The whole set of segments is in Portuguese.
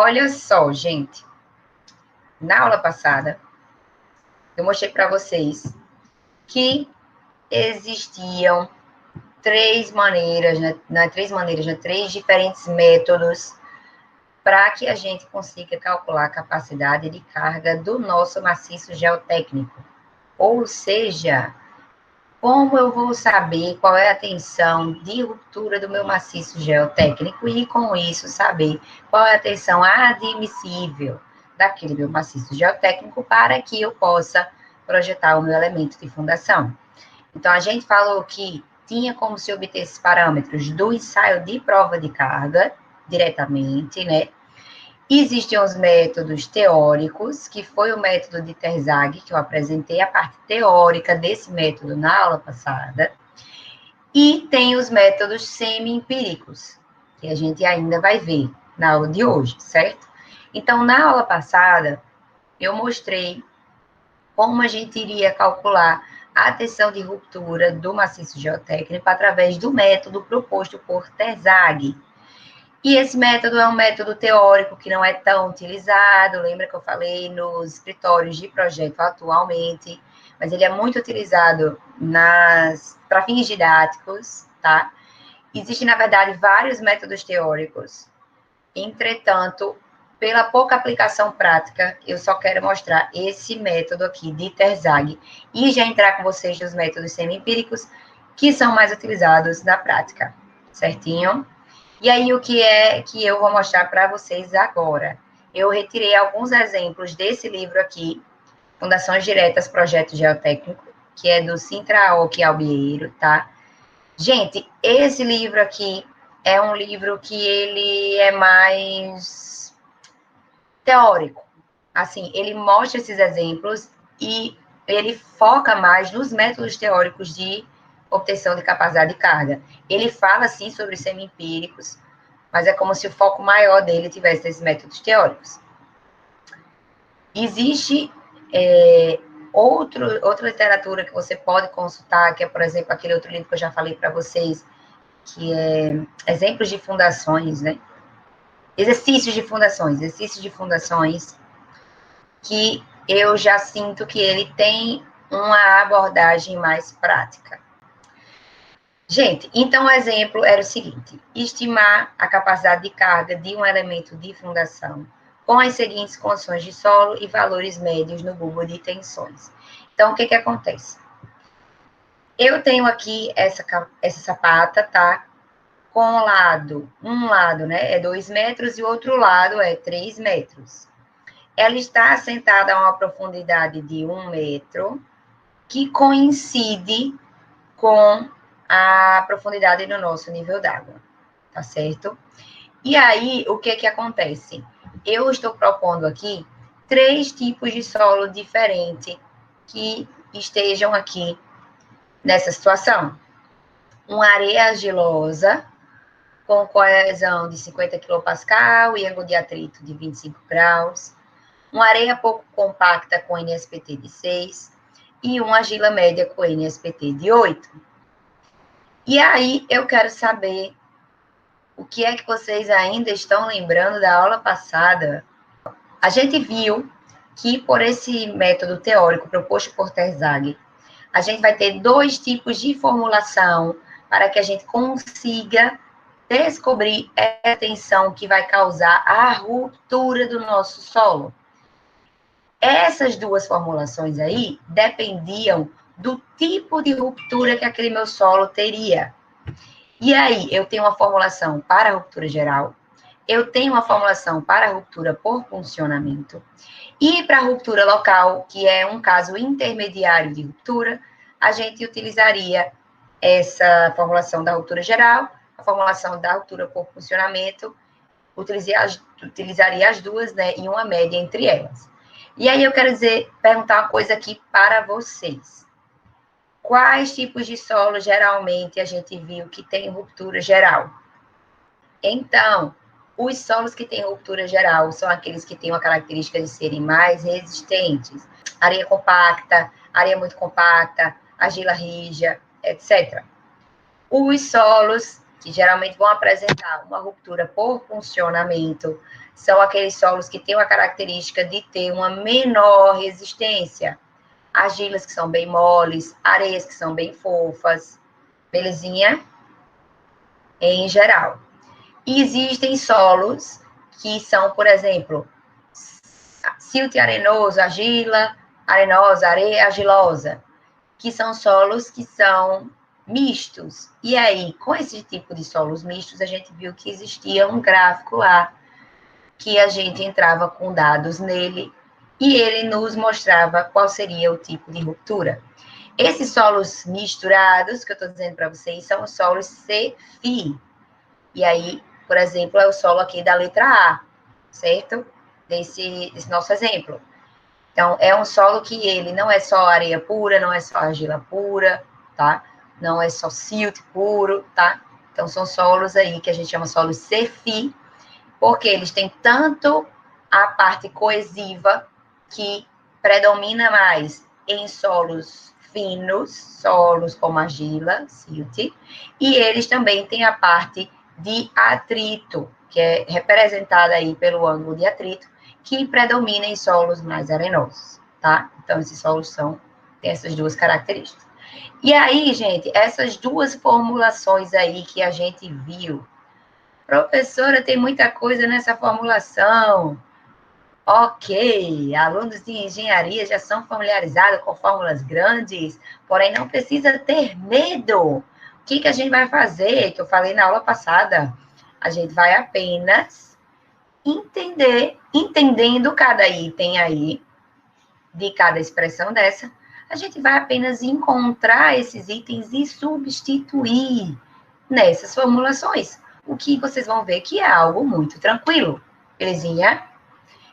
Olha só, gente. Na aula passada, eu mostrei para vocês que existiam três maneiras, né? Não é três maneiras, né? Três diferentes métodos para que a gente consiga calcular a capacidade de carga do nosso maciço geotécnico. Ou seja, como eu vou saber qual é a tensão de ruptura do meu maciço geotécnico e, com isso, saber qual é a tensão admissível daquele meu maciço geotécnico para que eu possa projetar o meu elemento de fundação. Então, a gente falou que tinha como se obter esses parâmetros do ensaio de prova de carga, diretamente, né? Existem os métodos teóricos, que foi o método de Terzaghi, que eu apresentei a parte teórica desse método na aula passada. E tem os métodos semi-empíricos, que a gente ainda vai ver na aula de hoje, certo? Então, na aula passada, eu mostrei como a gente iria calcular a tensão de ruptura do maciço geotécnico através do método proposto por Terzaghi. E esse método é um método teórico que não é tão utilizado, lembra que eu falei nos escritórios de projeto atualmente, mas ele é muito utilizado para fins didáticos, tá? Existem, na verdade, vários métodos teóricos, entretanto, pela pouca aplicação prática, eu só quero mostrar esse método aqui de Terzaghi e já entrar com vocês nos métodos semi-empíricos, que são mais utilizados na prática, certinho? E aí, o que é que eu vou mostrar para vocês agora? Eu retirei alguns exemplos desse livro aqui, Fundações Diretas, Projeto Geotécnico, que é do Sintra Oki Albieiro, tá? Gente, esse livro aqui é um livro que ele é mais teórico. Assim, ele mostra esses exemplos e ele foca mais nos métodos teóricos de obtenção de capacidade de carga. Ele fala, sim, sobre os semi-empíricos, mas é como se o foco maior dele tivesse nesses métodos teóricos. Existe outra literatura que você pode consultar, que é, por exemplo, aquele outro livro que eu já falei para vocês, que é Exemplos de Fundações, né? Exercícios de fundações, que eu já sinto que ele tem uma abordagem mais prática. Gente, então o exemplo era o seguinte: estimar a capacidade de carga de um elemento de fundação com as seguintes condições de solo e valores médios no bulbo de tensões. Então, o que acontece? Eu tenho aqui essa sapata, tá? Com um lado, né, é 2 metros e o outro lado é 3 metros. Ela está assentada a uma profundidade de 1 metro, que coincide com a profundidade do nosso nível d'água, tá certo? E aí, o que acontece? Eu estou propondo aqui 3 tipos de solo diferentes que estejam aqui nessa situação. Uma areia argilosa, com coesão de 50 kPa e ângulo de atrito de 25 graus. Uma areia pouco compacta com NSPT de 6 e uma argila média com NSPT de 8. E aí, eu quero saber o que é que vocês ainda estão lembrando da aula passada. A gente viu que, por esse método teórico proposto por Terzaghi, a gente vai ter 2 tipos de formulação para que a gente consiga descobrir a tensão que vai causar a ruptura do nosso solo. Essas 2 formulações aí dependiam do tipo de ruptura que aquele meu solo teria. E aí, eu tenho uma formulação para a ruptura geral, eu tenho uma formulação para a ruptura por funcionamento, e para a ruptura local, que é um caso intermediário de ruptura, a gente utilizaria essa formulação da ruptura geral, a formulação da ruptura por funcionamento, utilizaria as 2, né, em uma média entre elas. E aí eu quero perguntar uma coisa aqui para vocês. Quais tipos de solo geralmente a gente viu que tem ruptura geral? Então, os solos que têm ruptura geral são aqueles que têm uma característica de serem mais resistentes. Areia compacta, areia muito compacta, argila rija, etc. Os solos que geralmente vão apresentar uma ruptura por funcionamento são aqueles solos que têm a característica de ter uma menor resistência. Argilas que são bem moles, areias que são bem fofas, belezinha? Em geral. E existem solos que são, por exemplo, silt arenoso, argila, arenosa, areia argilosa, que são solos que são mistos. E aí, com esse tipo de solos mistos, a gente viu que existia um gráfico lá, que a gente entrava com dados nele, e ele nos mostrava qual seria o tipo de ruptura. Esses solos misturados, que eu estou dizendo para vocês, são os solos CFI. E aí, por exemplo, é o solo aqui da letra A, certo? Desse nosso exemplo. Então, é um solo que ele não é só areia pura, não é só argila pura, tá? Não é só silt puro, tá? Então, são solos aí que a gente chama solos CFI, porque eles têm tanto a parte coesiva, que predomina mais em solos finos, solos como argila, silt, e eles também têm a parte de atrito, que é representada aí pelo ângulo de atrito, que predomina em solos mais arenosos, tá? Então, esses solos têm essas duas características. E aí, gente, essas duas formulações aí que a gente viu, professora, tem muita coisa nessa formulação. Ok, alunos de engenharia já são familiarizados com fórmulas grandes, porém não precisa ter medo. O que a gente vai fazer? Que eu falei na aula passada. A gente vai apenas entendendo cada item aí, de cada expressão dessa, a gente vai apenas encontrar esses itens e substituir nessas formulações. O que vocês vão ver que é algo muito tranquilo, belezinha?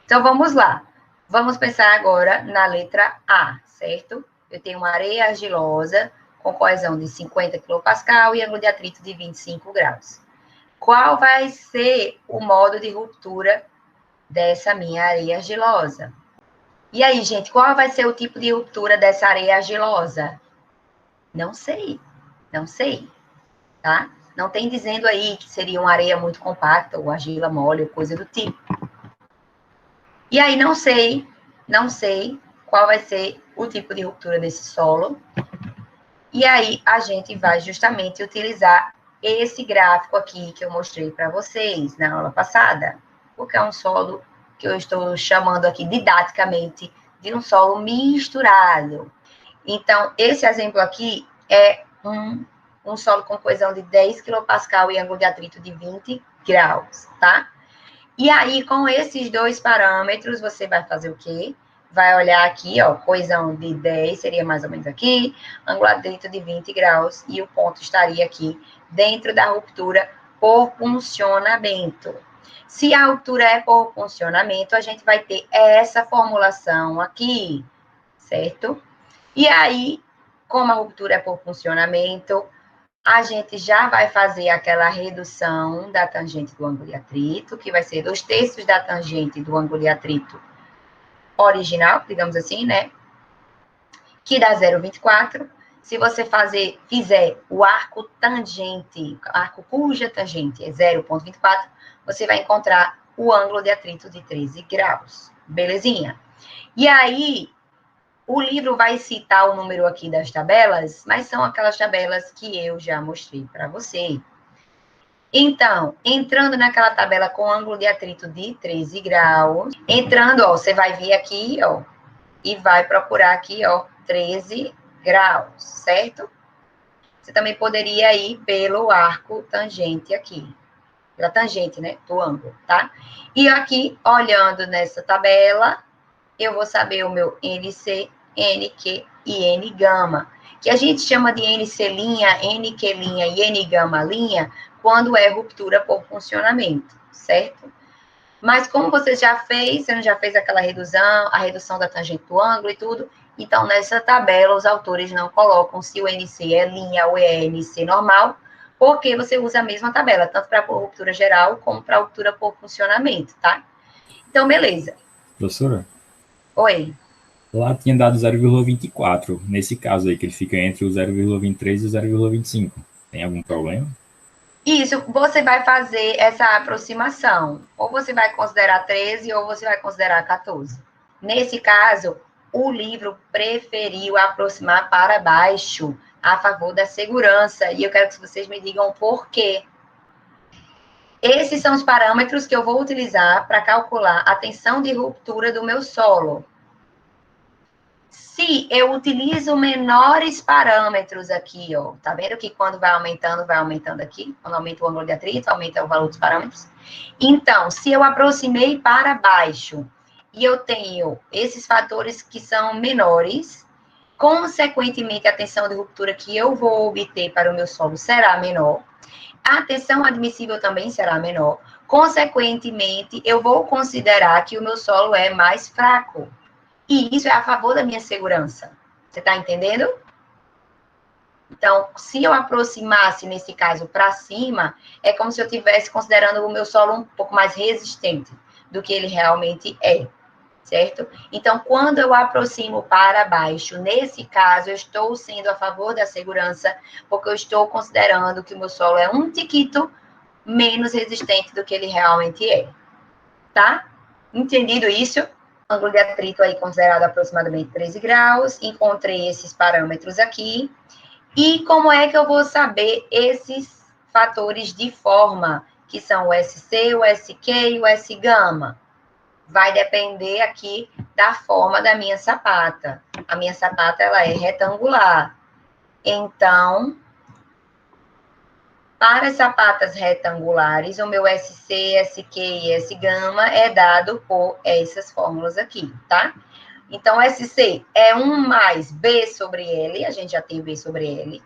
Então, vamos lá. Vamos pensar agora na letra A, certo? Eu tenho uma areia argilosa com coesão de 50 kPa e ângulo de atrito de 25 graus. Qual vai ser o modo de ruptura dessa minha areia argilosa? E aí, gente, qual vai ser o tipo de ruptura dessa areia argilosa? Não sei, tá? Não tem dizendo aí que seria uma areia muito compacta, ou argila mole, ou coisa do tipo. E aí, não sei qual vai ser o tipo de ruptura desse solo. E aí, a gente vai justamente utilizar esse gráfico aqui que eu mostrei para vocês na aula passada, porque é um solo que eu estou chamando aqui didaticamente de um solo misturado. Então, esse exemplo aqui é um solo com coesão de 10 kPa e ângulo de atrito de 20 graus, tá? E aí, com esses dois parâmetros, você vai fazer o quê? Vai olhar aqui, ó, coesão de 10 seria mais ou menos aqui, ângulo de atrito de 20 graus, e o ponto estaria aqui dentro da ruptura por funcionamento. Se a ruptura é por funcionamento, a gente vai ter essa formulação aqui, certo? E aí, como a ruptura é por funcionamento, a gente já vai fazer aquela redução da tangente do ângulo de atrito, que vai ser 2/3 da tangente do ângulo de atrito original, digamos assim, né? Que dá 0,24. Se você fizer o arco tangente, arco cuja tangente é 0,24, você vai encontrar o ângulo de atrito de 13 graus. Belezinha? E aí, o livro vai citar o número aqui das tabelas, mas são aquelas tabelas que eu já mostrei para você. Então, entrando naquela tabela com ângulo de atrito de 13 graus, entrando, ó, você vai vir aqui, ó, e vai procurar aqui, ó, 13 graus, certo? Você também poderia ir pelo arco tangente aqui, pela tangente, né, do ângulo, tá? E aqui, olhando nessa tabela, eu vou saber o meu NC, NQ e N gama, que a gente chama de NC linha, NQ linha e N gama linha, quando é ruptura por funcionamento, certo? Mas como você já não já fez aquela redução, a redução da tangente do ângulo e tudo, então nessa tabela os autores não colocam se o NC é linha ou é NC normal, porque você usa a mesma tabela, tanto para ruptura geral como para ruptura por funcionamento, tá? Então, beleza. Professora? Oi. Lá tinha dado 0,24. Nesse caso aí, que ele fica entre o 0,23 e o 0,25. Tem algum problema? Isso, você vai fazer essa aproximação. Ou você vai considerar 13 ou você vai considerar 14. Nesse caso, o livro preferiu aproximar para baixo, a favor da segurança. E eu quero que vocês me digam por quê. Esses são os parâmetros que eu vou utilizar para calcular a tensão de ruptura do meu solo. Se eu utilizo menores parâmetros aqui, ó, tá vendo que quando vai aumentando aqui, quando aumenta o ângulo de atrito, aumenta o valor dos parâmetros. Então, se eu aproximei para baixo e eu tenho esses fatores que são menores, consequentemente, a tensão de ruptura que eu vou obter para o meu solo será menor. A tensão admissível também será menor. Consequentemente, eu vou considerar que o meu solo é mais fraco. E isso é a favor da minha segurança. Você está entendendo? Então, se eu aproximasse, nesse caso, para cima, é como se eu estivesse considerando o meu solo um pouco mais resistente do que ele realmente é, certo? Então, quando eu aproximo para baixo, nesse caso, eu estou sendo a favor da segurança, porque eu estou considerando que o meu solo é um tiquito menos resistente do que ele realmente é. Tá? Entendido isso? Ângulo de atrito aí considerado aproximadamente 13 graus. Encontrei esses parâmetros aqui. E como é que eu vou saber esses fatores de forma, que são o SC, o SQ e o S-gama? Vai depender aqui da forma da minha sapata. A minha sapata, ela é retangular. Então, para as sapatas retangulares, o meu SC, SQ e S-gama é dado por essas fórmulas aqui, tá? Então, SC é 1 mais B sobre L, a gente já tem B sobre L,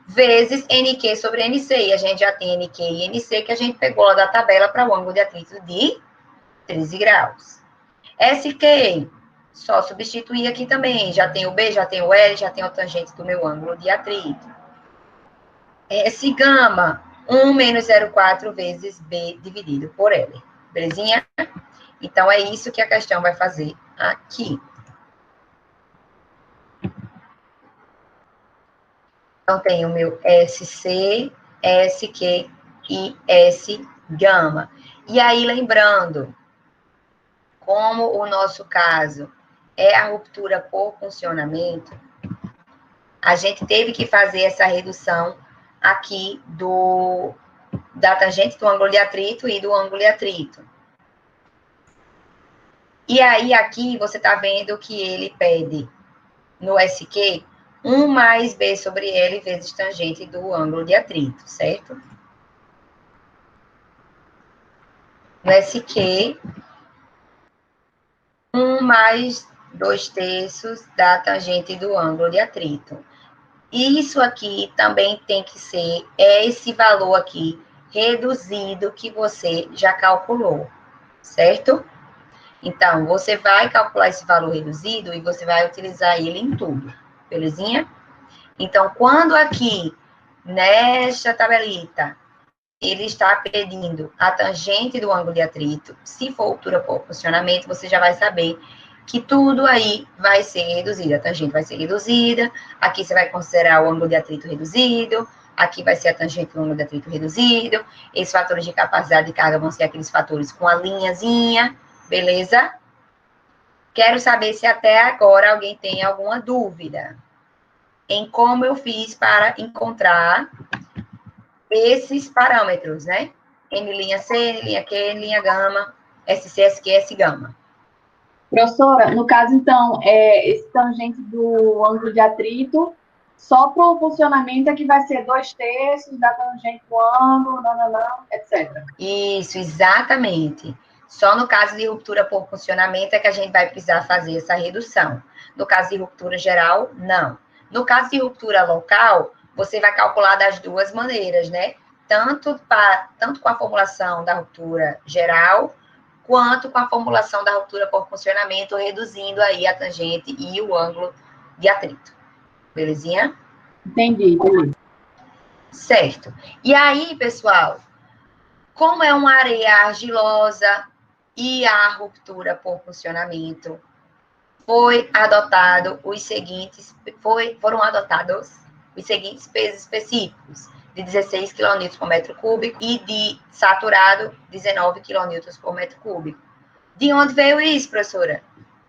vezes NQ sobre NC, e a gente já tem NQ e NC, que a gente pegou lá da tabela para o ângulo de atrito de 13 graus. SQ, só substituir aqui também, já tem o B, já tem o L, já tem o tangente do meu ângulo de atrito. S-gama, 1 menos 0,4 vezes B dividido por L. Belezinha? Então, é isso que a questão vai fazer aqui. Então, tem o meu SC, SQ e S-gama. E aí, lembrando, como o nosso caso é a ruptura por funcionamento, a gente teve que fazer essa redução aqui da tangente do ângulo de atrito e do ângulo de atrito. E aí, aqui, você está vendo que ele pede, no SQ, 1 mais B sobre L vezes tangente do ângulo de atrito, certo? No SQ, 1 mais 2/3 da tangente do ângulo de atrito. E isso aqui também tem que ser esse valor aqui reduzido que você já calculou, certo? Então, você vai calcular esse valor reduzido e você vai utilizar ele em tudo, belezinha? Então, quando aqui, nesta tabelita, ele está pedindo a tangente do ângulo de atrito, se for altura por funcionamento, você já vai saber que tudo aí vai ser reduzido. A tangente vai ser reduzida, aqui você vai considerar o ângulo de atrito reduzido, aqui vai ser a tangente do ângulo de atrito reduzido, esses fatores de capacidade de carga vão ser aqueles fatores com a linhazinha, beleza? Quero saber se até agora alguém tem alguma dúvida em como eu fiz para encontrar esses parâmetros, né? N'(C), N', N', SC, SQ, S-gama. Professora, no caso, então, esse tangente do ângulo de atrito, só para o funcionamento é que vai ser 2/3 da tangente do ângulo, etc. Isso, exatamente. Só no caso de ruptura por funcionamento é que a gente vai precisar fazer essa redução. No caso de ruptura geral, não. No caso de ruptura local, você vai calcular das duas maneiras, né? Tanto com a formulação da ruptura geral, quanto com a formulação da ruptura por funcionamento, reduzindo aí a tangente e o ângulo de atrito. Belezinha? Entendi. Certo. E aí, pessoal, como é uma areia argilosa e a ruptura por funcionamento, foram adotados os seguintes pesos específicos. de 16 kN por metro cúbico e de saturado 19 kN por metro cúbico. De onde veio isso, professora?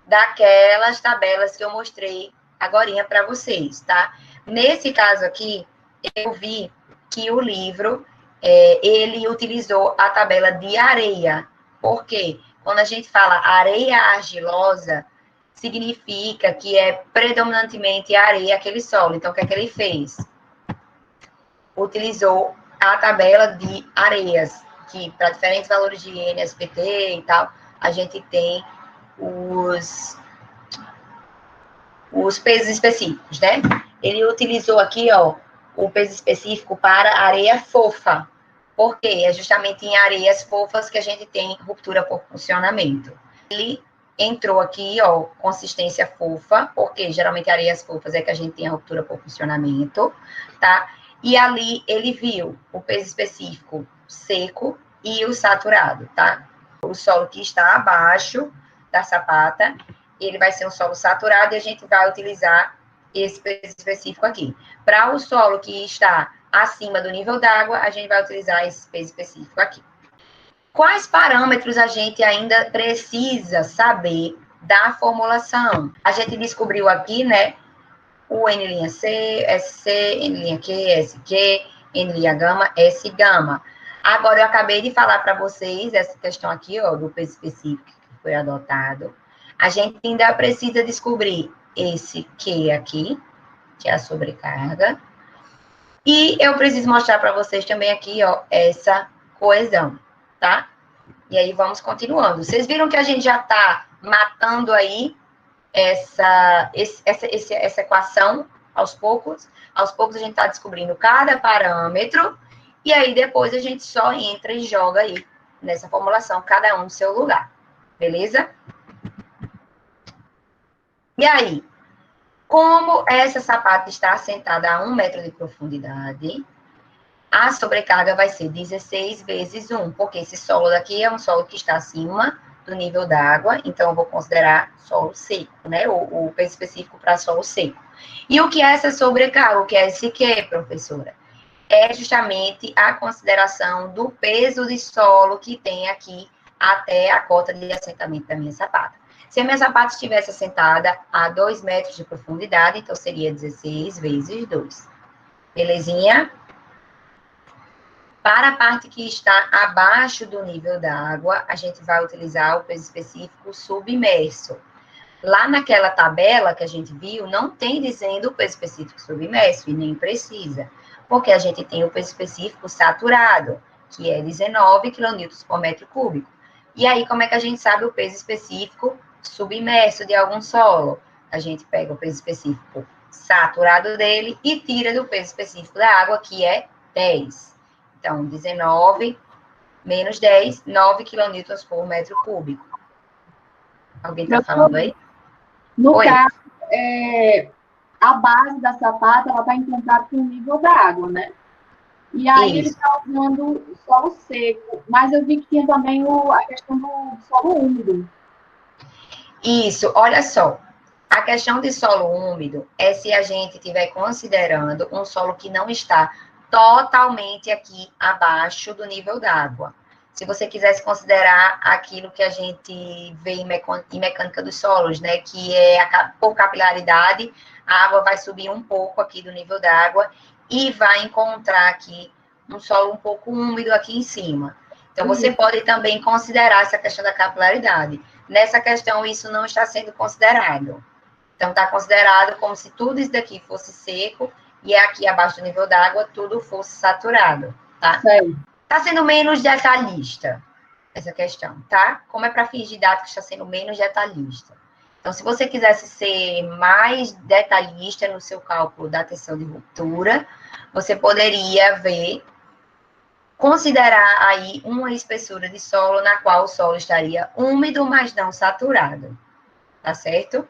Daquelas tabelas que eu mostrei agorinha para vocês, tá? Nesse caso aqui, eu vi que o livro, ele utilizou a tabela de areia. Por quê? Quando a gente fala areia argilosa, significa que é predominantemente areia aquele solo. Então, o que é que ele fez? Utilizou a tabela de areias, que para diferentes valores de NSPT e tal, a gente tem os pesos específicos, né? Ele utilizou aqui, ó, o peso específico para areia fofa. Por quê? É justamente em areias fofas que a gente tem ruptura por funcionamento. Ele entrou aqui, ó, consistência fofa, porque geralmente areias fofas é que a gente tem a ruptura por funcionamento, tá? E ali ele viu o peso específico seco e o saturado, tá? O solo que está abaixo da sapata, ele vai ser um solo saturado e a gente vai utilizar esse peso específico aqui. Para o solo que está acima do nível d'água, a gente vai utilizar esse peso específico aqui. Quais parâmetros a gente ainda precisa saber da formulação? A gente descobriu aqui, né, o N'(C), SC, N'(Q), SQ, N'(γ), S'(γ). Agora, eu acabei de falar para vocês essa questão aqui, ó, do peso específico que foi adotado. A gente ainda precisa descobrir esse Q aqui, que é a sobrecarga. E eu preciso mostrar para vocês também aqui, ó, essa coesão, tá? E aí, vamos continuando. Vocês viram que a gente já está matando aí essa equação aos poucos? Aos poucos, a gente está descobrindo cada parâmetro. E aí, depois, a gente só entra e joga aí nessa formulação, cada um no seu lugar. Beleza? E aí, como essa sapata está assentada a 1 metro de profundidade, a sobrecarga vai ser 16 vezes 1, porque esse solo daqui é um solo que está acima do nível d'água, então eu vou considerar solo seco, né? O peso específico para solo seco. E o que é essa sobrecarga? O que é esse quê, professora? É justamente a consideração do peso de solo que tem aqui até a cota de assentamento da minha sapata. Se a minha sapata estivesse assentada a 2 metros de profundidade, então seria 16 vezes 2. Belezinha? Para a parte que está abaixo do nível da água, a gente vai utilizar o peso específico submerso. Lá naquela tabela que a gente viu, não tem dizendo o peso específico submerso, e nem precisa, porque a gente tem o peso específico saturado, que é 19 kN por metro cúbico. E aí, como é que a gente sabe o peso específico submerso de algum solo? A gente pega o peso específico saturado dele e tira do peso específico da água, que é 10. Então, 19 menos 10, 9 kN por metro cúbico. Alguém está falando aí? No Oi. caso, a base da sapata, ela está em contato com o nível da água, né? E aí ele está usando o solo seco. Mas eu vi que tinha também a questão do solo úmido. Isso, olha só. A questão de solo úmido é se a gente estiver considerando um solo que não está totalmente aqui abaixo do nível d'água. Se você quisesse considerar aquilo que a gente vê em mecânica dos solos, né, que é por capilaridade, a água vai subir um pouco aqui do nível d'água e vai encontrar aqui um solo um pouco úmido aqui em cima. Então, você pode também considerar essa questão da capilaridade. Nessa questão, isso não está sendo considerado. Então, está considerado como se tudo isso daqui fosse seco e aqui abaixo do nível d'água tudo fosse saturado, tá? Está sendo menos detalhista essa questão, tá? Como é para fins didáticos, está sendo menos detalhista. Então, se você quisesse ser mais detalhista no seu cálculo da tensão de ruptura, você poderia considerar aí uma espessura de solo na qual o solo estaria úmido, mas não saturado, tá certo?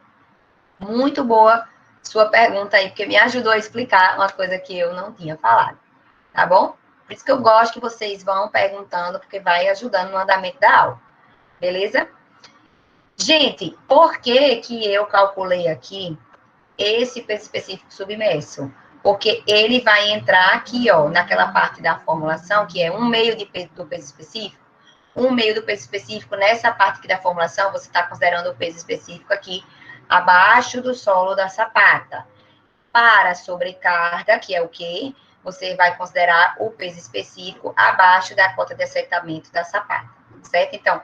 Muito boa sua pergunta aí, porque me ajudou a explicar uma coisa que eu não tinha falado, tá bom? Por isso que eu gosto que vocês vão perguntando, porque vai ajudando no andamento da aula, beleza? Gente, por que que eu calculei aqui esse peso específico submerso? porque ele vai entrar aqui, ó, naquela parte da formulação, que é 1/2 do peso específico. 1/2 do peso específico, nessa parte aqui da formulação, você está considerando o peso específico aqui, abaixo do solo da sapata. Para a sobrecarga, que é o quê? Você vai considerar o peso específico abaixo da cota de assentamento da sapata, certo? Então,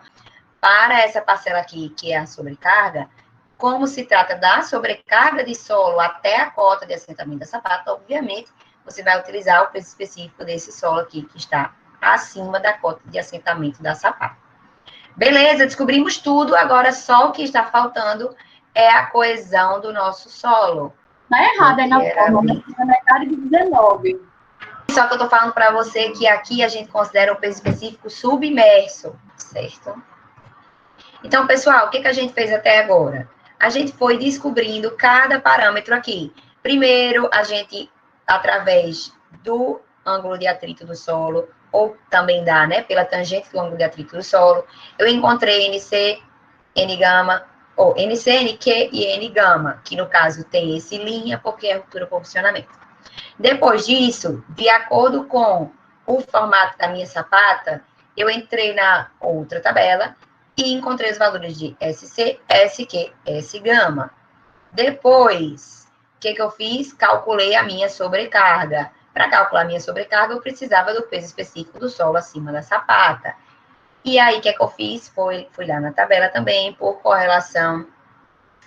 para essa parcela aqui, que é a sobrecarga, como se trata da sobrecarga de solo até a cota de assentamento da sapata, obviamente, você vai utilizar o peso específico desse solo aqui, que está acima da cota de assentamento da sapata. Beleza, descobrimos tudo, agora só o que está faltando é a coesão do nosso solo. Não é errado aí na fórmula, na metade de 19. Só que eu tô falando para você que aqui a gente considera o peso específico submerso, certo? Então, pessoal, o que a gente fez até agora? A gente foi descobrindo cada parâmetro aqui. Primeiro, a gente, através do ângulo de atrito do solo, ou também dá, né, pela tangente do ângulo de atrito do solo, eu encontrei NC, N gama, ou NC, NQ e N gama, que no caso tem esse linha, porque é ruptura por funcionamento. Depois disso, de acordo com o formato da minha sapata, eu entrei na outra tabela e encontrei os valores de SC, SQ, S gama. Depois, o que eu fiz? Calculei a minha sobrecarga. Para calcular a minha sobrecarga, eu precisava do peso específico do solo acima da sapata. E aí, o que eu fiz? Fui lá na tabela também, por correlação,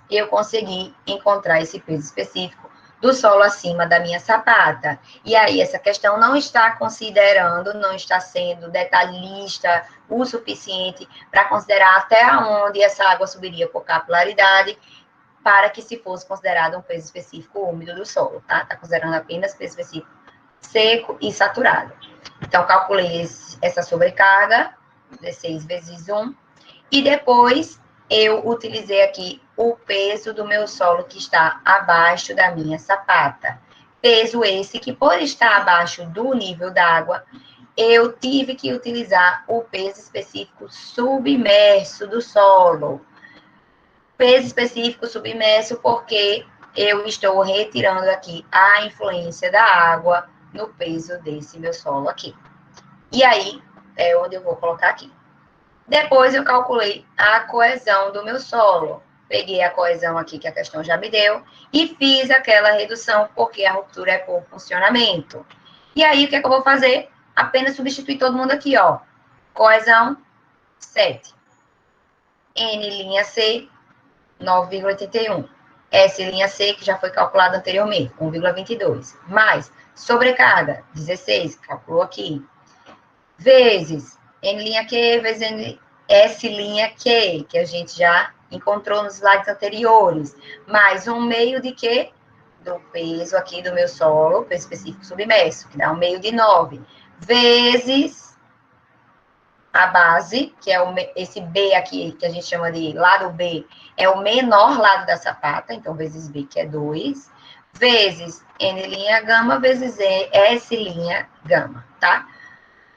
eu consegui encontrar esse peso específico do solo acima da minha sapata. E aí, essa questão não está considerando, não está sendo detalhista o suficiente para considerar até onde essa água subiria por capilaridade, para que se fosse considerado um peso específico úmido do solo, tá? Está considerando apenas peso específico seco e saturado. Então, calculei essa sobrecarga, 16 vezes 1, e depois eu utilizei aqui o peso do meu solo que está abaixo da minha sapata. Peso esse que, por estar abaixo do nível d'água, eu tive que utilizar o peso específico submerso do solo. Peso específico submerso porque eu estou retirando aqui a influência da água no peso desse meu solo aqui. E aí, é onde eu vou colocar aqui. Depois eu calculei a coesão do meu solo. Peguei a coesão aqui que a questão já me deu e fiz aquela redução porque a ruptura é por funcionamento. E aí, o que é que eu vou fazer? Apenas substituir todo mundo aqui, ó. Coesão, 7. N linha C, 9,81. S linha C, que já foi calculado anteriormente, 1,22. Mais sobrecarga, 16, calculou aqui. Vezes N linha Q, vezes N, S linha Q, que a gente já encontrou nos slides anteriores. Mais 1/2 de Q, do peso aqui do meu solo, peso específico submerso, que dá 1/2 de 9. Vezes a base, que é esse B aqui, que a gente chama de lado B, é o menor lado da sapata, então vezes B, que é 2, vezes N' gama, vezes S' gama, tá?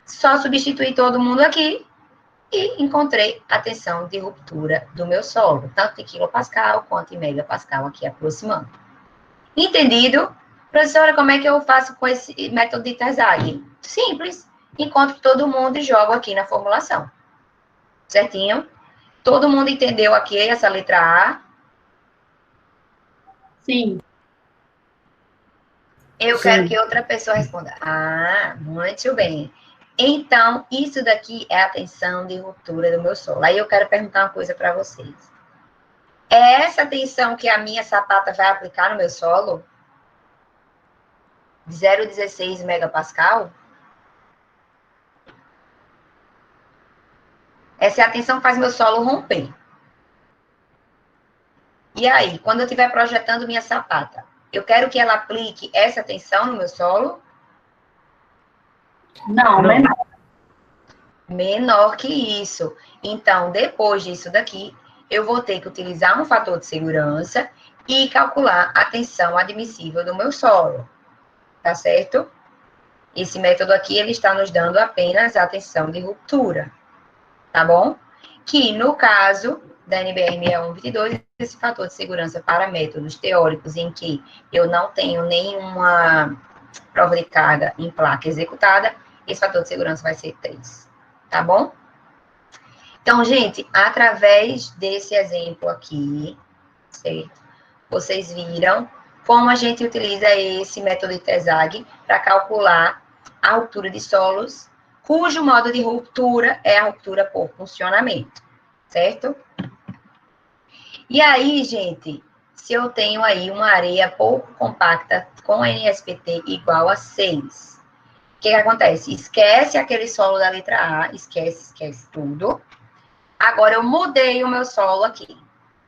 Só substituir todo mundo aqui e encontrei a tensão de ruptura do meu solo, tanto em quilopascal quanto em megapascal aqui aproximando. Entendido? Professora, como é que eu faço com esse método de Terzaghi? Simples. Encontro todo mundo e jogo aqui na formulação. Certinho? Todo mundo entendeu aqui essa letra A? Sim. Eu quero que outra pessoa responda. Ah, muito bem. Então, isso daqui é a tensão de ruptura do meu solo. Aí eu quero perguntar uma coisa para vocês. É essa tensão que a minha sapata vai aplicar no meu solo? 0,16 megapascal? Essa é a tensão que faz meu solo romper. E aí, quando eu estiver projetando minha sapata, eu quero que ela aplique essa tensão no meu solo? Não, menor. Menor que isso. Então, depois disso daqui, eu vou ter que utilizar um fator de segurança e calcular a tensão admissível do meu solo. Tá certo? Esse método aqui, ele está nos dando apenas a tensão de ruptura. Tá bom? Que, no caso da NBR 6122, esse fator de segurança para métodos teóricos em que eu não tenho nenhuma prova de carga em placa executada, esse fator de segurança vai ser 3, tá bom? Então, gente, através desse exemplo aqui, certo? Vocês viram como a gente utiliza esse método de TESAG para calcular a ruptura de solos, cujo modo de ruptura é a ruptura por funcionamento, certo? E aí, gente, se eu tenho aí uma areia pouco compacta com NSPT igual a 6, o que acontece? Esquece aquele solo da letra A, esquece tudo. Agora, eu mudei o meu solo aqui.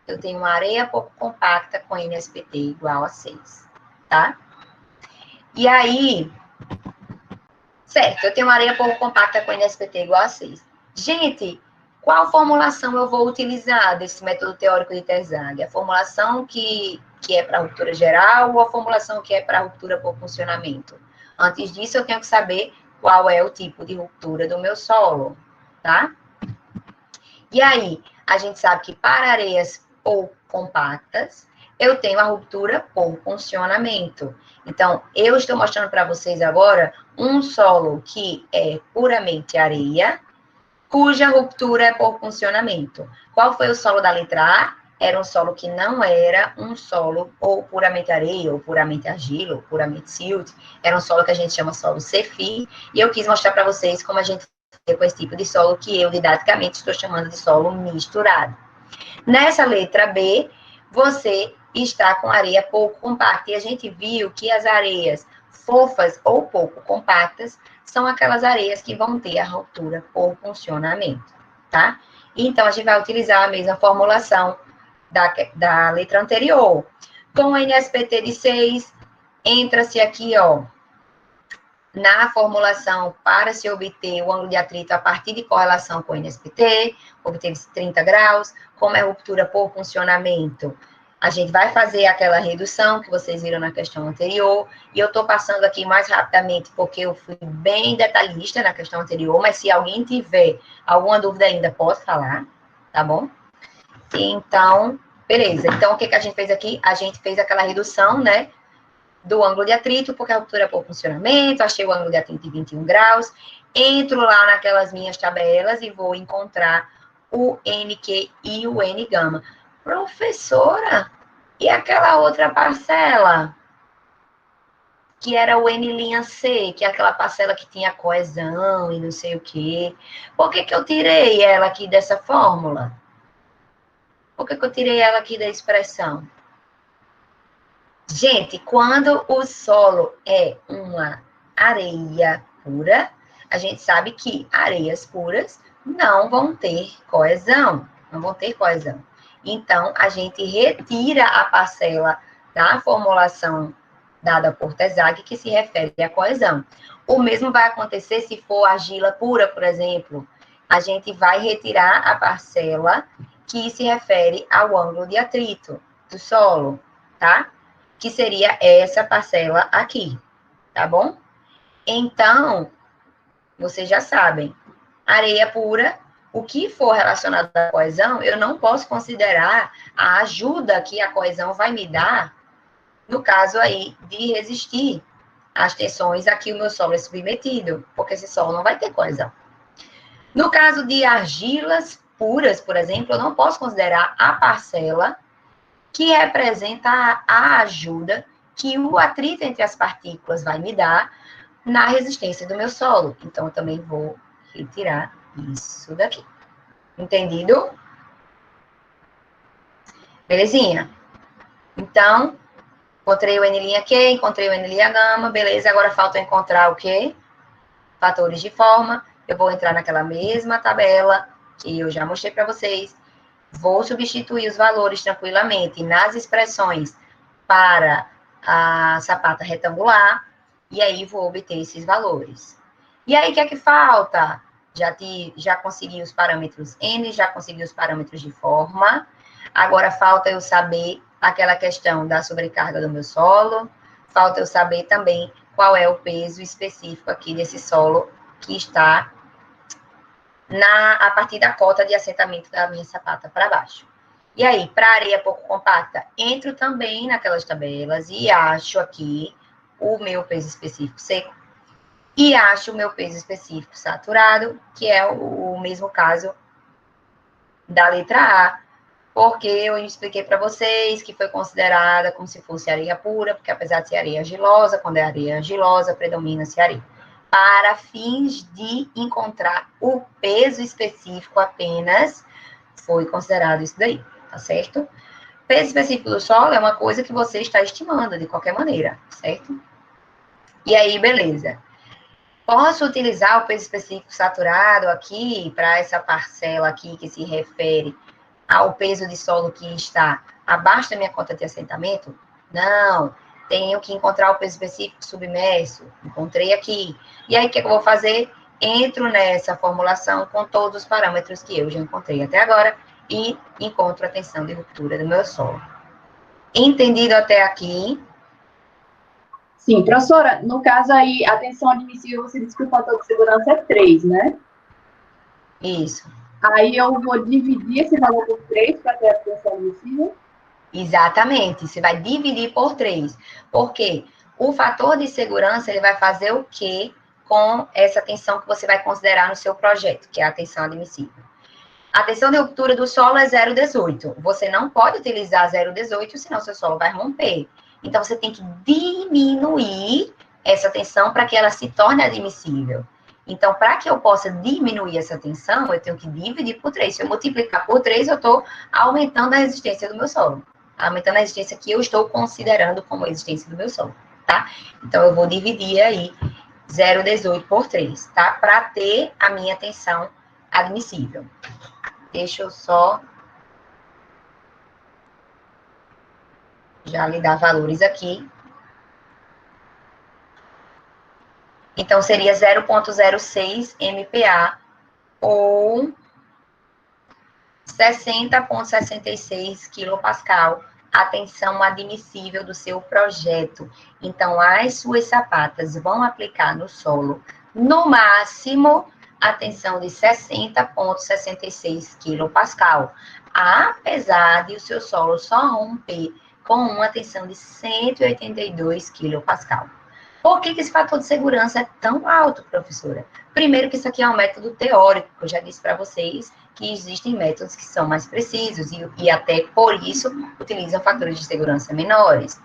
Eu tenho uma areia pouco compacta com NSPT igual a 6, tá? E aí, certo, eu tenho uma areia pouco compacta com NSPT igual a 6. Gente, qual formulação eu vou utilizar desse método teórico de TESAG? A formulação que é para ruptura geral ou a formulação que é para ruptura por funcionamento? Antes disso, eu tenho que saber qual é o tipo de ruptura do meu solo, tá? E aí, a gente sabe que para areias pouco compactas, eu tenho a ruptura por funcionamento. Então, eu estou mostrando para vocês agora um solo que é puramente areia, cuja ruptura é por funcionamento. Qual foi o solo da letra A? Era um solo que não era um solo ou puramente areia, ou puramente argila, ou puramente silt. Era um solo que a gente chama solo CFI, e eu quis mostrar para vocês como a gente faz com esse tipo de solo que eu, didaticamente, estou chamando de solo misturado. Nessa letra B, você está com areia pouco compacta, e a gente viu que as areias fofas ou pouco compactas são aquelas areias que vão ter a ruptura por funcionamento, tá? Então, a gente vai utilizar a mesma formulação da letra anterior. Com o NSPT de 6, entra-se aqui, ó, na formulação para se obter o ângulo de atrito a partir de correlação com o NSPT, obteve-se 30 graus. Como é ruptura por funcionamento, a gente vai fazer aquela redução que vocês viram na questão anterior, e eu estou passando aqui mais rapidamente porque eu fui bem detalhista na questão anterior, mas se alguém tiver alguma dúvida ainda, pode falar, tá bom? Então, beleza. Então, o que a gente fez aqui? A gente fez aquela redução, né, do ângulo de atrito, porque a ruptura é por funcionamento, achei o ângulo de atrito de 21 graus, entro lá naquelas minhas tabelas e vou encontrar o NQ e o N-gama. Professora, e aquela outra parcela? Que era o N''C, que é aquela parcela que tinha coesão e não sei o quê. Por que eu tirei ela aqui dessa fórmula? Por que eu tirei ela aqui da expressão? Gente, quando o solo é uma areia pura, a gente sabe que areias puras não vão ter coesão. Não vão ter coesão. Então, a gente retira a parcela da formulação dada por TESAG que se refere à coesão. O mesmo vai acontecer se for argila pura, por exemplo. A gente vai retirar a parcela que se refere ao ângulo de atrito do solo, tá? Que seria essa parcela aqui, tá bom? Então, vocês já sabem, areia pura, o que for relacionado à coesão, eu não posso considerar a ajuda que a coesão vai me dar, no caso aí, de resistir às tensões a que o meu solo é submetido, porque esse solo não vai ter coesão. No caso de argilas puras, por exemplo, eu não posso considerar a parcela que representa a ajuda que o atrito entre as partículas vai me dar na resistência do meu solo. Então, eu também vou retirar isso daqui. Entendido? Belezinha? Então, encontrei o N''Q, encontrei o N''Γ, beleza. Agora falta encontrar o quê? Fatores de forma. Eu vou entrar naquela mesma tabela que eu já mostrei para vocês. Vou substituir os valores tranquilamente nas expressões para a sapata retangular, e aí vou obter esses valores. E aí, o que é que falta? Já consegui os parâmetros N, já consegui os parâmetros de forma. Agora, falta eu saber aquela questão da sobrecarga do meu solo. Falta eu saber também qual é o peso específico aqui desse solo que está a partir da cota de assentamento da minha sapata para baixo. E aí, para areia pouco compacta, entro também naquelas tabelas e acho aqui o meu peso específico seco e acho o meu peso específico saturado, que é o mesmo caso da letra A, porque eu expliquei para vocês que foi considerada como se fosse areia pura, porque apesar de ser areia argilosa, quando é areia argilosa, predomina-se areia. Para fins de encontrar o peso específico apenas, foi considerado isso daí, tá certo? Peso específico do solo é uma coisa que você está estimando de qualquer maneira, certo? E aí, beleza. Posso utilizar o peso específico saturado aqui para essa parcela aqui que se refere ao peso de solo que está abaixo da minha cota de assentamento? Não. Tenho que encontrar o peso específico submerso. Encontrei aqui. E aí, o que eu vou fazer? Entro nessa formulação com todos os parâmetros que eu já encontrei até agora e encontro a tensão de ruptura do meu solo. Entendido até aqui? Sim, professora, no caso aí, a tensão admissível, você disse que o fator de segurança é 3, né? Isso. Aí eu vou dividir esse valor por 3 para ter a tensão admissível? Exatamente. Você vai dividir por 3. Por quê? O fator de segurança, ele vai fazer o quê com essa tensão que você vai considerar no seu projeto, que é a tensão admissível? A tensão de ruptura do solo é 0,18. Você não pode utilizar 0,18, senão seu solo vai romper. Então, você tem que diminuir essa tensão para que ela se torne admissível. Então, para que eu possa diminuir essa tensão, eu tenho que dividir por 3. Se eu multiplicar por 3, eu estou aumentando a resistência do meu solo. Aumentando a resistência que eu estou considerando como a resistência do meu solo, tá? Então, eu vou dividir aí 0,18 por 3, tá? Para ter a minha tensão admissível. Deixa eu só já lhe dar valores aqui. Então, seria 0,06 MPa ou 60,66 kPa a tensão admissível do seu projeto. Então, as suas sapatas vão aplicar no solo, no máximo, a tensão de 60,66 kPa, apesar de o seu solo só romper com uma tensão de 182 kPa. Por que esse fator de segurança é tão alto, professora? Primeiro que isso aqui é um método teórico, que eu já disse para vocês que existem métodos que são mais precisos e até por isso utilizam fatores de segurança menores.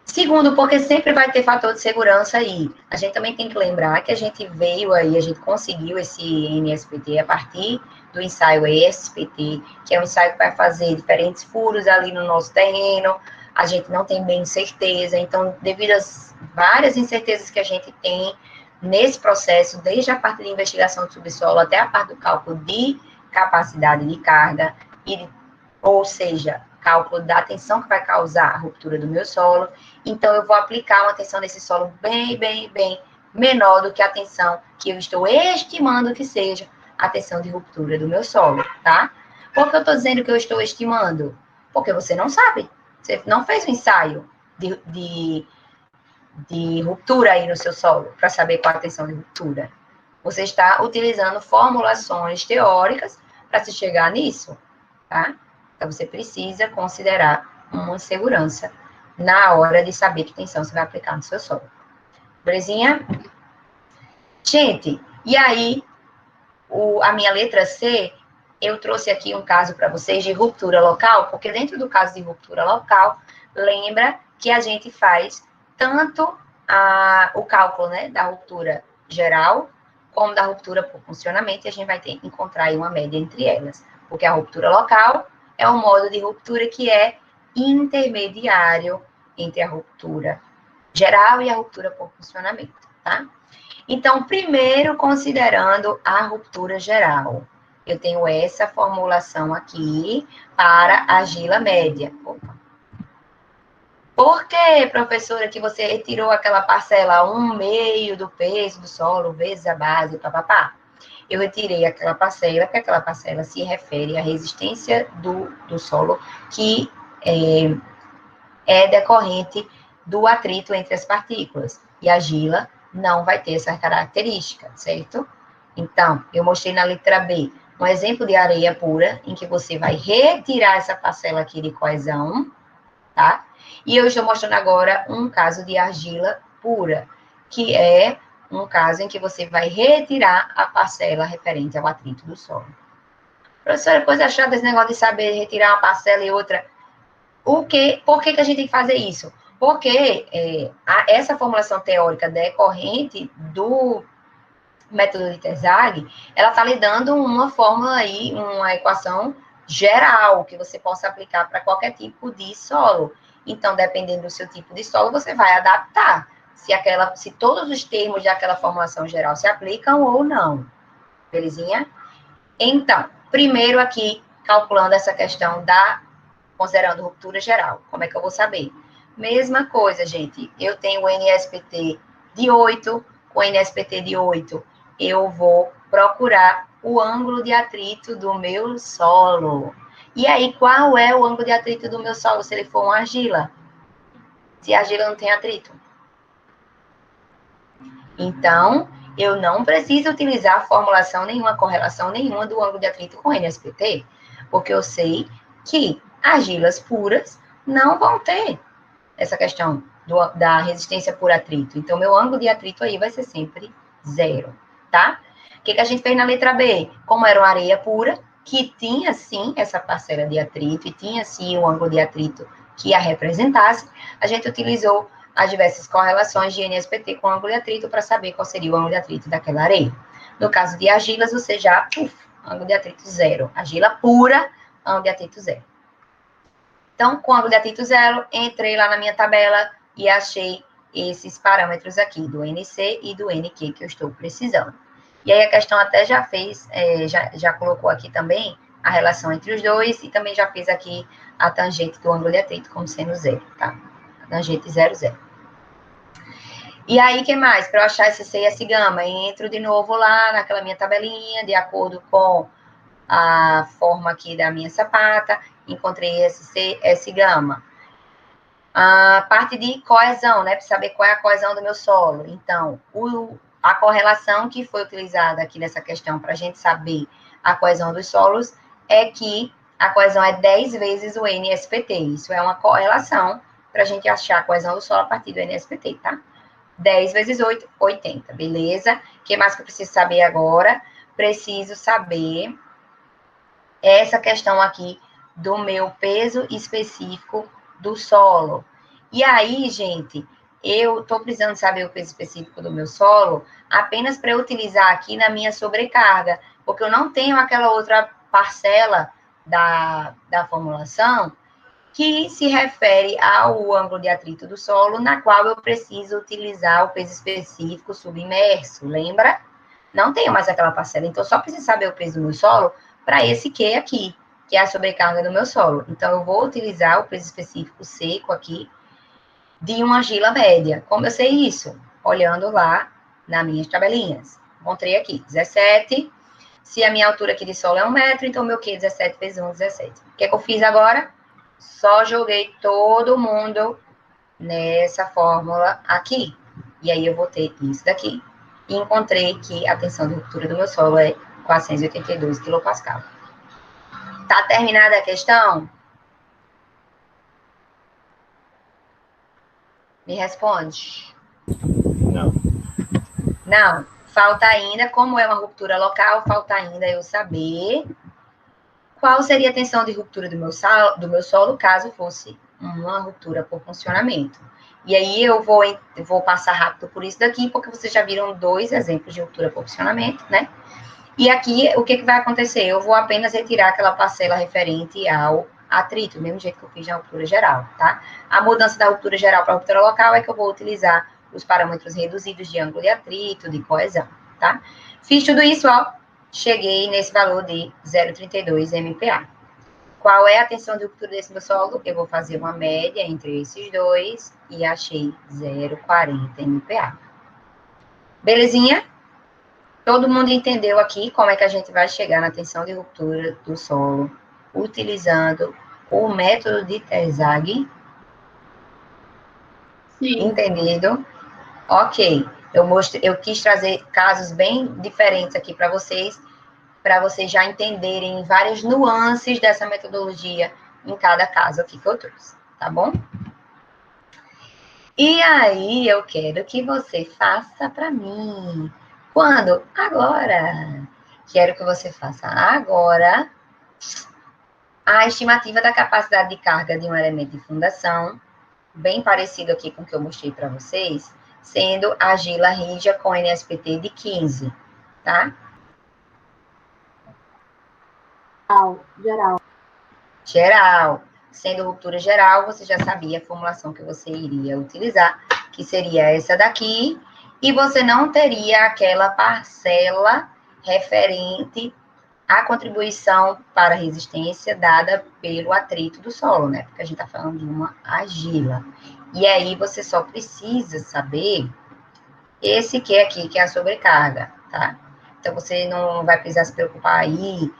Segundo, porque sempre vai ter fator de segurança aí. A gente também tem que lembrar que a gente veio aí, a gente conseguiu esse NSPT a partir do ensaio ESPT, que é um ensaio que vai fazer diferentes furos ali no nosso terreno. A gente não tem bem certeza, então, devido às várias incertezas que a gente tem nesse processo, desde a parte de investigação do subsolo até a parte do cálculo de capacidade de carga, ou seja, cálculo da tensão que vai causar a ruptura do meu solo. Então, eu vou aplicar uma tensão nesse solo bem menor do que a tensão que eu estou estimando que seja a tensão de ruptura do meu solo, tá? Por que eu estou dizendo que eu estou estimando? Porque você não sabe. Você não fez um ensaio de ruptura aí no seu solo para saber qual a tensão de ruptura. Você está utilizando formulações teóricas para se chegar nisso, tá? Então, você precisa considerar uma segurança na hora de saber que tensão você vai aplicar no seu solo. Belezinha? Gente, e aí, a minha letra C, eu trouxe aqui um caso para vocês de ruptura local, porque dentro do caso de ruptura local, lembra que a gente faz tanto o cálculo, né, da ruptura geral, como da ruptura por funcionamento, e a gente vai ter que encontrar aí uma média entre elas. Porque a ruptura local é um modo de ruptura que é intermediário entre a ruptura geral e a ruptura por funcionamento, tá? Então, primeiro, considerando a ruptura geral, eu tenho essa formulação aqui para a argila média. Opa. Por que, professora, que você retirou aquela parcela 1/2 do peso do solo vezes a base, papapá? Eu retirei aquela parcela, porque aquela parcela se refere à resistência do solo, que é decorrente do atrito entre as partículas. E a argila não vai ter essa característica, certo? Então, eu mostrei na letra B um exemplo de areia pura, em que você vai retirar essa parcela aqui de coesão, tá? E eu estou mostrando agora um caso de argila pura, que é um caso em que você vai retirar a parcela referente ao atrito do solo. Professora, coisa chata desse negócio de saber retirar uma parcela e outra. Por que a gente tem que fazer isso? Porque essa formulação teórica decorrente do método de Terzaghi, ela está lhe dando uma fórmula aí, uma equação geral, que você possa aplicar para qualquer tipo de solo. Então, dependendo do seu tipo de solo, você vai adaptar se todos os termos daquela formulação geral se aplicam ou não. Belezinha? Então, primeiro aqui, calculando essa questão considerando ruptura geral. Como é que eu vou saber? Mesma coisa, gente. Eu tenho o NSPT de 8, com o NSPT de 8, eu vou procurar o ângulo de atrito do meu solo. E aí, qual é o ângulo de atrito do meu solo, se ele for uma argila? Se a argila não tem atrito. Então, eu não preciso utilizar formulação nenhuma, correlação nenhuma do ângulo de atrito com NSPT, porque eu sei que argilas puras não vão ter essa questão da resistência por atrito. Então, meu ângulo de atrito aí vai ser sempre 0, tá? O que a gente fez na letra B? Como era uma areia pura, que tinha, sim, essa parcela de atrito, e tinha, sim, o ângulo de atrito que a representasse, a gente utilizou as diversas correlações de NSPT com ângulo de atrito para saber qual seria o ângulo de atrito daquela areia. No caso de argilas, você já, ângulo de atrito 0. Argila pura, ângulo de atrito 0. Então, com ângulo de atrito 0, entrei lá na minha tabela e achei esses parâmetros aqui, do NC e do NQ, que eu estou precisando. E aí, a questão até já fez, já colocou aqui também a relação entre os dois, e também já fez aqui a tangente do ângulo de atrito como sendo 0, tá? A tangente 0, 0. E aí, o que mais? Para eu achar esse C e esse gama, entro de novo lá naquela minha tabelinha, de acordo com a forma aqui da minha sapata, encontrei esse C, esse gama. A parte de coesão, né? Para saber qual é a coesão do meu solo. Então, a correlação que foi utilizada aqui nessa questão para a gente saber a coesão dos solos é que a coesão é 10 vezes o NSPT. Isso é uma correlação para a gente achar a coesão do solo a partir do NSPT, tá? 10 vezes 8, 80, beleza? O que mais que eu preciso saber agora? Preciso saber essa questão aqui do meu peso específico do solo. E aí, gente, eu estou precisando saber o peso específico do meu solo apenas para eu utilizar aqui na minha sobrecarga, porque eu não tenho aquela outra parcela da formulação que se refere ao ângulo de atrito do solo, na qual eu preciso utilizar o peso específico submerso, lembra? Não tenho mais aquela parcela, então só preciso saber o peso do meu solo para esse Q aqui, que é a sobrecarga do meu solo. Então, eu vou utilizar o peso específico seco aqui de uma argila média. Como eu sei isso? Olhando lá nas minhas tabelinhas. Encontrei aqui, 17. Se a minha altura aqui de solo é 1 metro, então meu Q é 17 vezes 1, 17. O que eu fiz agora? Só joguei todo mundo nessa fórmula aqui. E aí eu vou ter isso daqui. E encontrei que a tensão de ruptura do meu solo é 482 kPa. Tá terminada a questão? Me responde. Não. Não. Falta ainda, como é uma ruptura local, falta ainda eu saber qual seria a tensão de ruptura do meu solo, caso fosse uma ruptura por funcionamento. E aí eu vou passar rápido por isso daqui, porque vocês já viram 2 exemplos de ruptura por funcionamento, né? E aqui, o que vai acontecer? Eu vou apenas retirar aquela parcela referente ao atrito, do mesmo jeito que eu fiz na ruptura geral, tá? A mudança da ruptura geral para a ruptura local é que eu vou utilizar os parâmetros reduzidos de ângulo de atrito, de coesão, tá? Fiz tudo isso, ó, cheguei nesse valor de 0,32 MPa. Qual é a tensão de ruptura desse meu solo? Eu vou fazer uma média entre esses dois e achei 0,40 MPa. Belezinha? Todo mundo entendeu aqui como é que a gente vai chegar na tensão de ruptura do solo utilizando o método de Terzaghi? Sim. Entendido? Ok. Eu quis trazer casos bem diferentes aqui para vocês, para vocês já entenderem várias nuances dessa metodologia em cada caso aqui que eu trouxe, tá bom? E aí, eu quero que você faça para mim. Quando? Agora. Quero que você faça agora a estimativa da capacidade de carga de um elemento de fundação, bem parecido aqui com o que eu mostrei para vocês, sendo a argila rígida com NSPT de 15, tá? Geral. Geral. Sendo ruptura geral, você já sabia a formulação que você iria utilizar, que seria essa daqui, e você não teria aquela parcela referente à contribuição para a resistência dada pelo atrito do solo, né? Porque a gente está falando de uma argila. E aí você só precisa saber esse que é aqui, que é a sobrecarga, tá? Então você não vai precisar se preocupar aí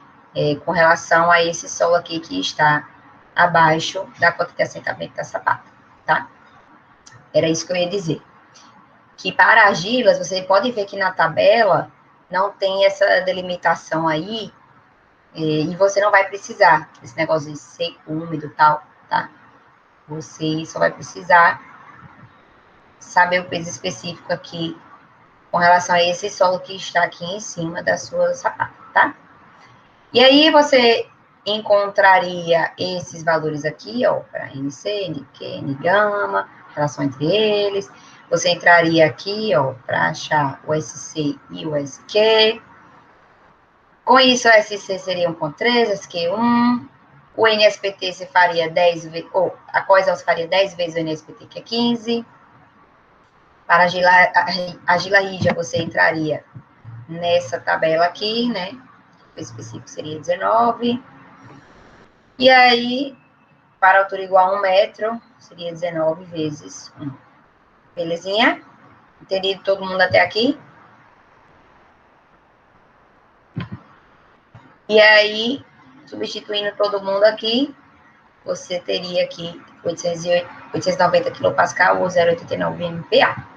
com relação a esse solo aqui que está abaixo da cota de assentamento da sapata, tá? Era isso que eu ia dizer. Que para argilas, você pode ver que na tabela não tem essa delimitação aí, e você não vai precisar desse negócio de seco, úmido e tal, tá? Você só vai precisar saber o peso específico aqui com relação a esse solo que está aqui em cima da sua sapata, tá? E aí você encontraria esses valores aqui, ó, para NC, NQ, N-gama, relação entre eles. Você entraria aqui, ó, para achar o SC e o SQ. Com isso, o SC seria 1,3, SQ 1. O NSPT você faria 10 vezes, ou a coisa você faria 10 vezes o NSPT, que é 15. Para a argila rígida, você entraria nessa tabela aqui, né? O específico seria 19. E aí, para altura igual a 1 metro, seria 19 vezes 1. Belezinha? Entendido todo mundo até aqui? E aí, substituindo todo mundo aqui, você teria aqui 890 kPa ou 0,89 MPa.